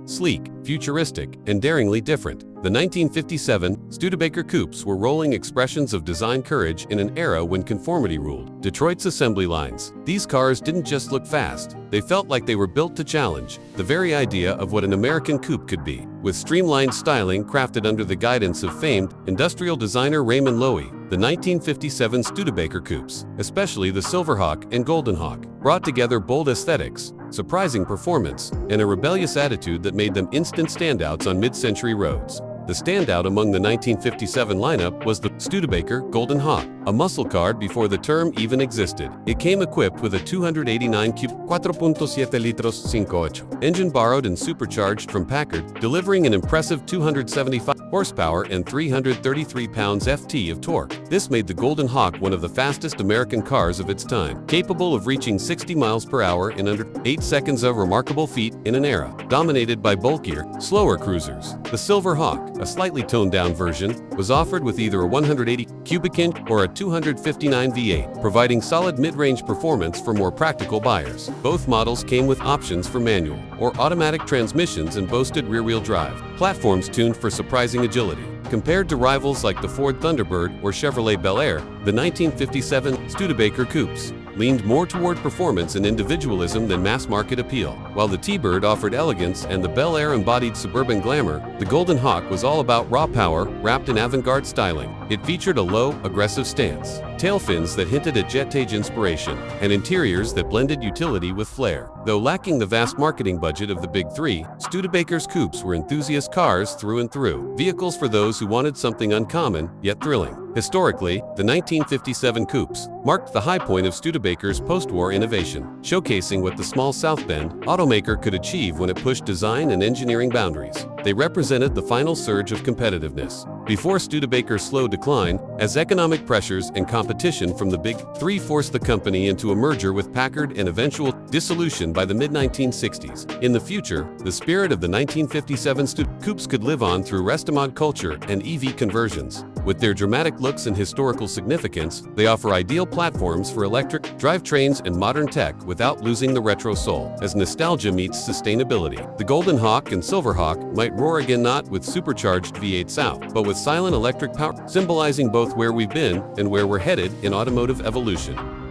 sleek, futuristic, and daringly different. The 1957 Studebaker Coupes were rolling expressions of design courage in an era when conformity ruled Detroit's assembly lines. These cars didn't just look fast, they felt like they were built to challenge the very idea of what an American coupe could be. With streamlined styling crafted under the guidance of famed industrial designer Raymond Loewy, the 1957 Studebaker Coupes, especially the Silverhawk and Goldenhawk, brought together bold aesthetics, surprising performance, and a rebellious attitude that made them instant standouts on mid-century roads. The standout among the 1957 lineup was the Studebaker Goldenhawk, a muscle car before the term even existed. It came equipped with a 289 cube 4.7 litros 5.8 engine borrowed and supercharged from Packard, delivering an impressive 275 horsepower and 333 pounds-ft of torque. This made the Goldenhawk one of the fastest American cars of its time, capable of reaching 60 miles per hour in under 8 seconds, a remarkable feat in an era dominated by bulkier, slower cruisers. The Silverhawk, a slightly toned-down version, was offered with either a 180 cubic inch or a 259 V8, providing solid mid-range performance for more practical buyers. Both models came with options for manual or automatic transmissions and boasted rear-wheel drive platforms tuned for surprising agility. Compared to rivals like the Ford Thunderbird or Chevrolet Bel Air, the 1957 Studebaker Coupes leaned more toward performance and individualism than mass-market appeal. While the T-Bird offered elegance and the Bel Air embodied suburban glamour, the Goldenhawk was all about raw power wrapped in avant-garde styling. It featured a low, aggressive stance, tailfins that hinted at jet-age inspiration, and interiors that blended utility with flair. Though lacking the vast marketing budget of the Big Three, Studebaker's Coupes were enthusiast cars through and through, vehicles for those who wanted something uncommon yet thrilling. Historically, the 1957 Coupes marked the high point of Studebaker's post-war innovation, showcasing what the small South Bend automaker could achieve when it pushed design and engineering boundaries. They represented the final surge of competitiveness before Studebaker's slow decline, as economic pressures and competition from the Big Three forced the company into a merger with Packard and eventual dissolution by the mid-1960s. In the future, the spirit of the 1957 Coupes could live on through Restomod culture and EV conversions. With their dramatic looks and historical significance, they offer ideal platforms for electric drivetrains and modern tech without losing the retro soul, as nostalgia meets sustainability. The Goldenhawk and Silverhawk might roar again, not with supercharged V8 South, but with silent electric power, symbolizing both where we've been and where we're headed in automotive evolution.